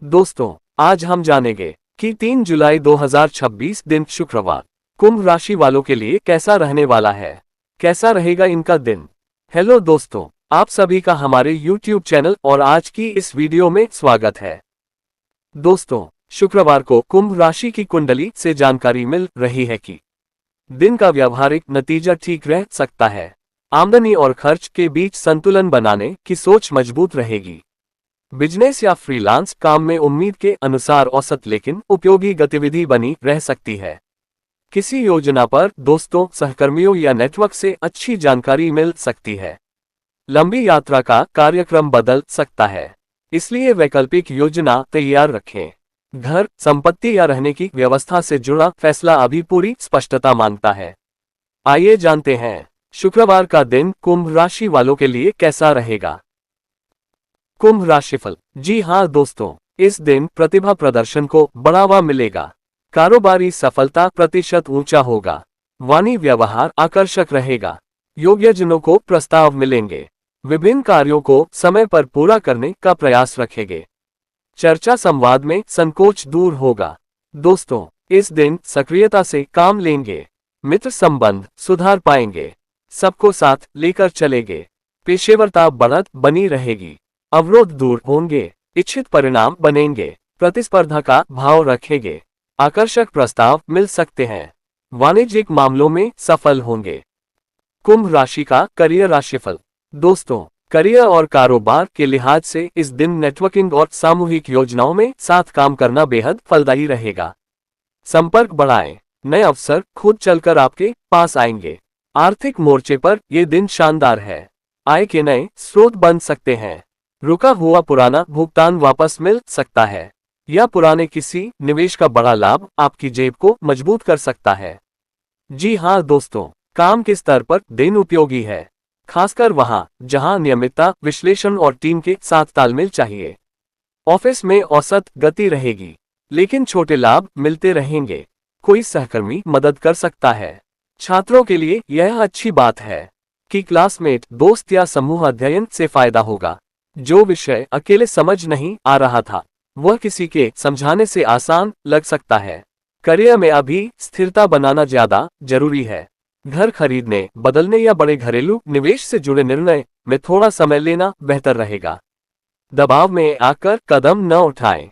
दोस्तों, आज हम जानेंगे कि 3 जुलाई 2026 दिन शुक्रवार कुंभ राशि वालों के लिए कैसा रहने वाला है। कैसा रहेगा इनका दिन। हेलो दोस्तों, आप सभी का हमारे YouTube चैनल और आज की इस वीडियो में स्वागत है। दोस्तों, शुक्रवार को कुंभ राशि की कुंडली से जानकारी मिल रही है कि दिन का व्यावहारिक नतीजा ठीक रह सकता है। आमदनी और खर्च के बीच संतुलन बनाने की सोच मजबूत रहेगी। बिजनेस या फ्रीलांस काम में उम्मीद के अनुसार औसत लेकिन उपयोगी गतिविधि बनी रह सकती है। किसी योजना पर दोस्तों, सहकर्मियों या नेटवर्क से अच्छी जानकारी मिल सकती है। लंबी यात्रा का कार्यक्रम बदल सकता है, इसलिए वैकल्पिक योजना तैयार रखें। घर, संपत्ति या रहने की व्यवस्था से जुड़ा फैसला अभी पूरी स्पष्टता मांगता है। आइए जानते हैं शुक्रवार का दिन कुंभ राशि वालों के लिए कैसा रहेगा। कुंभ राशिफल। जी हाँ दोस्तों, इस दिन प्रतिभा प्रदर्शन को बढ़ावा मिलेगा। कारोबारी सफलता प्रतिशत ऊंचा होगा। वाणी व्यवहार आकर्षक रहेगा। योग्यजनों को प्रस्ताव मिलेंगे। विभिन्न कार्यों को समय पर पूरा करने का प्रयास रखेंगे। चर्चा संवाद में संकोच दूर होगा। दोस्तों, इस दिन सक्रियता से काम लेंगे। मित्र संबंध सुधार पाएंगे। सबको साथ लेकर चलेंगे। पेशेवरता बढ़त बनी रहेगी। अवरोध दूर होंगे। इच्छित परिणाम बनेंगे। प्रतिस्पर्धा का भाव रखेंगे। आकर्षक प्रस्ताव मिल सकते हैं। वाणिज्यिक मामलों में सफल होंगे। कुंभ राशि का करियर राशिफल। दोस्तों, करियर और कारोबार के लिहाज से इस दिन नेटवर्किंग और सामूहिक योजनाओं में साथ काम करना बेहद फलदायी रहेगा। संपर्क बढ़ाएं। नए अवसर खुद चलकर आपके पास आएंगे। आर्थिक मोर्चे पर यह दिन शानदार है। आय के नए स्रोत बन सकते हैं। रुका हुआ पुराना भुगतान वापस मिल सकता है, या पुराने किसी निवेश का बड़ा लाभ आपकी जेब को मजबूत कर सकता है। जी हाँ दोस्तों, काम के स्तर पर दिन उपयोगी है, खासकर वहां जहां नियमितता, विश्लेषण और टीम के साथ तालमेल चाहिए। ऑफिस में औसत गति रहेगी, लेकिन छोटे लाभ मिलते रहेंगे। कोई सहकर्मी मदद कर सकता है। छात्रों के लिए यह अच्छी बात है कि क्लासमेट, दोस्त या समूह अध्ययन से फायदा होगा। जो विषय अकेले समझ नहीं आ रहा था, वह किसी के समझाने से आसान लग सकता है। करियर में अभी स्थिरता बनाना ज्यादा जरूरी है। घर खरीदने, बदलने या बड़े घरेलू निवेश से जुड़े निर्णय में थोड़ा समय लेना बेहतर रहेगा। दबाव में आकर कदम न उठाएं।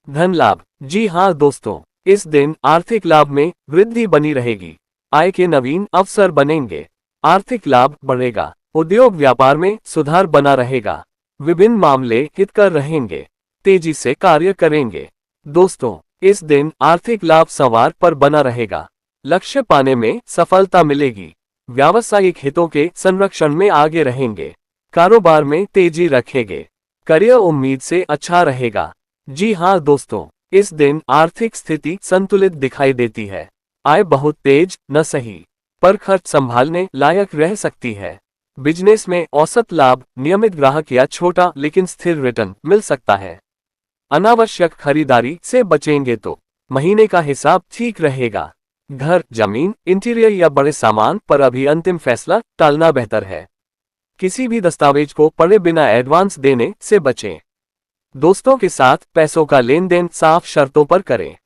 धन लाभ। जी हाँ दोस्तों, इस दिन आर्थिक लाभ में वृद्धि बनी रहेगी। आय के नवीन अवसर बनेंगे। आर्थिक लाभ बढ़ेगा। उद्योग व्यापार में सुधार बना रहेगा। विभिन्न मामले हितकर रहेंगे। तेजी से कार्य करेंगे। दोस्तों, इस दिन आर्थिक लाभ संवार पर बना रहेगा। लक्ष्य पाने में सफलता मिलेगी। व्यावसायिक हितों के संरक्षण में आगे रहेंगे। कारोबार में तेजी रखेंगे। करियर उम्मीद से अच्छा रहेगा। जी हाँ दोस्तों, इस दिन आर्थिक स्थिति संतुलित दिखाई देती है। आय बहुत तेज न सही, पर खर्च संभालने लायक रह सकती है। बिजनेस में औसत लाभ, नियमित ग्राहक या छोटा लेकिन स्थिर रिटर्न मिल सकता है। अनावश्यक खरीदारी से बचेंगे तो महीने का हिसाब ठीक रहेगा। घर, जमीन, इंटीरियर या बड़े सामान पर अभी अंतिम फैसला टालना बेहतर है। किसी भी दस्तावेज को पढ़े बिना एडवांस देने से बचें। दोस्तों के साथ पैसों का लेन देन साफ शर्तों पर करें।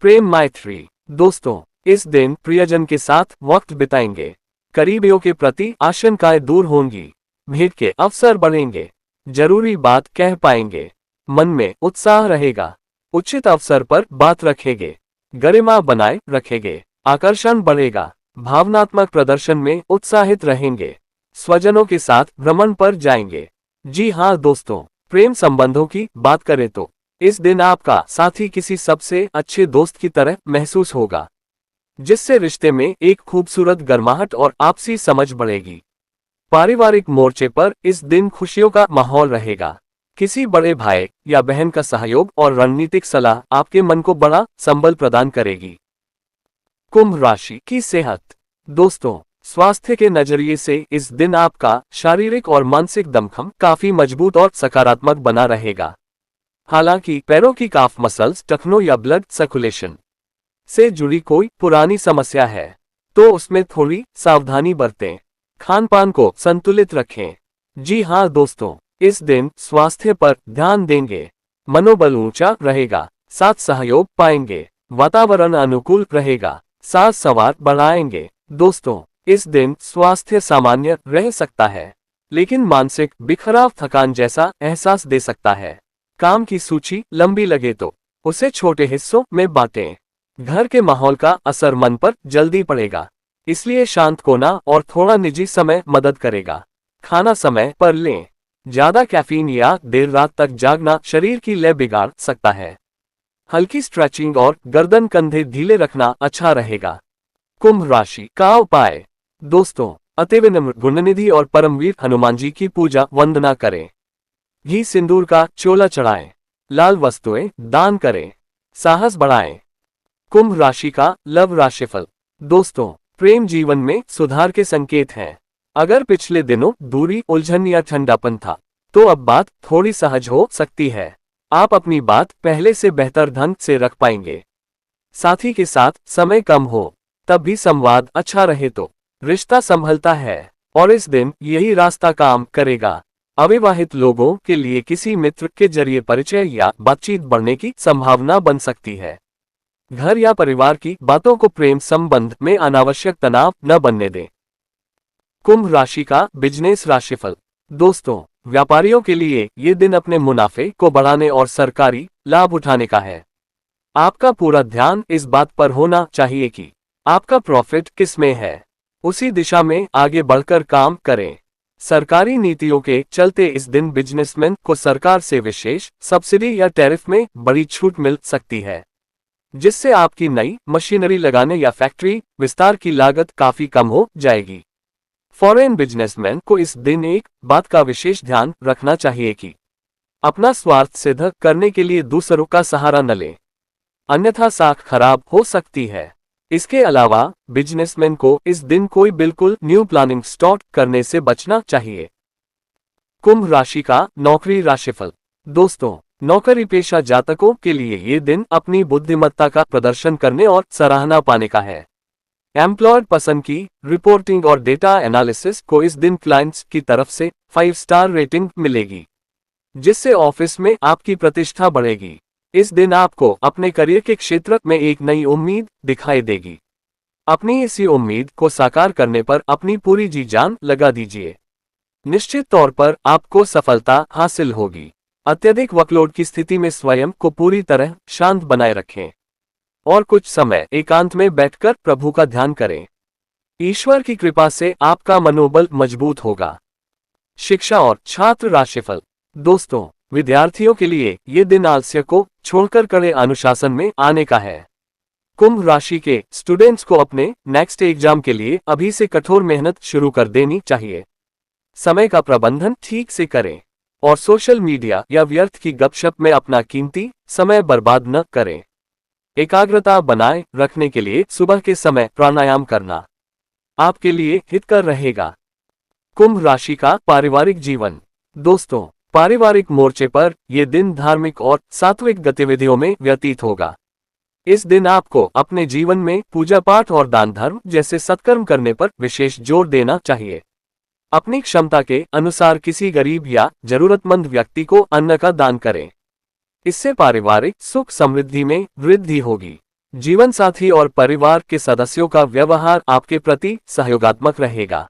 प्रेम मैत्री। दोस्तों, इस दिन प्रियजन के साथ वक्त बिताएंगे। करीबियों के प्रति आशंकाएं दूर होंगी। भेंट के अवसर बढ़ेंगे। जरूरी बात कह पाएंगे। मन में उत्साह रहेगा। उचित अवसर पर बात रखेंगे। गरिमा बनाए रखेंगे। आकर्षण बढ़ेगा। भावनात्मक प्रदर्शन में उत्साहित रहेंगे। स्वजनों के साथ भ्रमण पर जाएंगे। जी हाँ दोस्तों, प्रेम संबंधों की बात करें तो इस दिन आपका साथी किसी सबसे अच्छे दोस्त की तरह महसूस होगा, जिससे रिश्ते में एक खूबसूरत गर्माहट और आपसी समझ बढ़ेगी। पारिवारिक मोर्चे पर इस दिन खुशियों का माहौल रहेगा। किसी बड़े भाई या बहन का सहयोग और रणनीतिक सलाह आपके मन को बड़ा संबल प्रदान करेगी। कुंभ राशि की सेहत। दोस्तों, स्वास्थ्य के नजरिए से इस दिन आपका शारीरिक और मानसिक दमखम काफी मजबूत और सकारात्मक बना रहेगा। हालांकि पैरों की काफ मसल्स, टखनों या ब्लड सर्कुलेशन से जुड़ी कोई पुरानी समस्या है, तो उसमें थोड़ी सावधानी बरतें। खान पान को संतुलित रखें। जी हाँ दोस्तों, इस दिन स्वास्थ्य पर ध्यान देंगे। मनोबल ऊंचा रहेगा, साथ सहयोग पाएंगे। वातावरण अनुकूल रहेगा, साथ सवार बढ़ाएंगे। दोस्तों, इस दिन स्वास्थ्य सामान्य रह सकता है, लेकिन मानसिक बिखराव थकान जैसा एहसास दे सकता है। काम की सूची लंबी लगे तो उसे छोटे हिस्सों में बांटें। घर के माहौल का असर मन पर जल्दी पड़ेगा, इसलिए शांत कोना और थोड़ा निजी समय मदद करेगा। खाना समय पर लें। ज्यादा कैफीन या देर रात तक जागना शरीर की लय बिगाड़ सकता है। हल्की स्ट्रेचिंग और गर्दन कंधे ढीले रखना अच्छा रहेगा। कुंभ राशि का उपाय। दोस्तों, अतिविनम्र गुणनिधि और परमवीर हनुमान जी की पूजा वंदना करें। घी सिंदूर का चोला चढ़ाएं। लाल वस्तुएं दान करें, साहस बढ़ाएं। कुंभ राशि का लव राशिफल। दोस्तों, प्रेम जीवन में सुधार के संकेत हैं। अगर पिछले दिनों दूरी, उलझन या ठंडापन था, तो अब बात थोड़ी सहज हो सकती है। आप अपनी बात पहले से बेहतर ढंग से रख पाएंगे। साथी के साथ समय कम हो, तब भी संवाद अच्छा रहे तो रिश्ता संभलता है, और इस दिन यही रास्ता काम करेगा। अविवाहित लोगों के लिए किसी मित्र के जरिए परिचय या बातचीत बढ़ने की संभावना बन सकती है। घर या परिवार की बातों को प्रेम संबंध में अनावश्यक तनाव न बनने दें। कुंभ राशि का बिजनेस राशिफल। दोस्तों, व्यापारियों के लिए ये दिन अपने मुनाफे को बढ़ाने और सरकारी लाभ उठाने का है। आपका पूरा ध्यान इस बात पर होना चाहिए कि आपका प्रॉफिट किस में है, उसी दिशा में आगे बढ़कर काम करें। सरकारी नीतियों के चलते इस दिन बिजनेसमैन को सरकार से विशेष सब्सिडी या टैरिफ में बड़ी छूट मिल सकती है, जिससे आपकी नई मशीनरी लगाने या फैक्ट्री विस्तार की लागत काफी कम हो जाएगी। फॉरेन बिजनेसमैन को इस दिन एक बात का विशेष ध्यान रखना चाहिए कि अपना स्वार्थ सिद्ध करने के लिए दूसरों का सहारा न लें, अन्यथा साख खराब हो सकती है। इसके अलावा बिजनेसमैन को इस दिन कोई बिल्कुल न्यू प्लानिंग स्टार्ट करने से बचना चाहिए। कुंभ राशि का नौकरी राशिफल। दोस्तों, नौकरी पेशा जातकों के लिए ये दिन अपनी बुद्धिमत्ता का प्रदर्शन करने और सराहना पाने का है। एम्प्लॉयर पसंद की रिपोर्टिंग और डेटा एनालिसिस को इस दिन क्लाइंट्स की तरफ से 5 स्टार रेटिंग मिलेगी, जिससे ऑफिस में आपकी प्रतिष्ठा बढ़ेगी। इस दिन आपको अपने करियर के क्षेत्र में एक नई उम्मीद दिखाई देगी। अपनी इसी उम्मीद को साकार करने पर अपनी पूरी जी जान लगा दीजिए। निश्चित तौर पर आपको सफलता हासिल होगी। अत्यधिक वर्कलोड की स्थिति में स्वयं को पूरी तरह शांत बनाए रखें और कुछ समय एकांत में बैठकर प्रभु का ध्यान करें। ईश्वर की कृपा से आपका मनोबल मजबूत होगा। शिक्षा और छात्र राशिफल। दोस्तों, विद्यार्थियों के लिए ये दिन आलस्य को छोड़कर कड़े अनुशासन में आने का है। कुंभ राशि के स्टूडेंट्स को अपने नेक्स्ट एग्जाम के लिए अभी से कठोर मेहनत शुरू कर देनी चाहिए। समय का प्रबंधन ठीक से करें और सोशल मीडिया या व्यर्थ की गपशप में अपना कीमती समय बर्बाद न करें। एकाग्रता बनाए रखने के लिए सुबह के समय प्राणायाम करना आपके लिए हितकर रहेगा। कुंभ राशि का पारिवारिक जीवन। दोस्तों, पारिवारिक मोर्चे पर यह दिन धार्मिक और सात्विक गतिविधियों में व्यतीत होगा। इस दिन आपको अपने जीवन में पूजा पाठ और दान धर्म जैसे सत्कर्म करने पर विशेष जोर देना चाहिए। अपनी क्षमता के अनुसार किसी गरीब या जरूरतमंद व्यक्ति को अन्न का दान करें। इससे पारिवारिक सुख समृद्धि में वृद्धि होगी। जीवन साथी और परिवार के सदस्यों का व्यवहार आपके प्रति सहयोगात्मक रहेगा,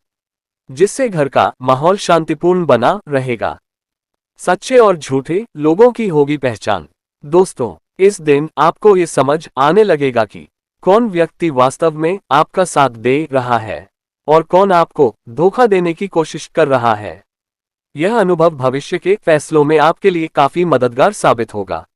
जिससे घर का माहौल शांतिपूर्ण बना रहेगा। सच्चे और झूठे लोगों की होगी पहचान। दोस्तों, इस दिन आपको ये समझ आने लगेगा कि कौन व्यक्ति वास्तव में आपका साथ दे रहा है और कौन आपको धोखा देने की कोशिश कर रहा है। यह अनुभव भविष्य के फैसलों में आपके लिए काफी मददगार साबित होगा।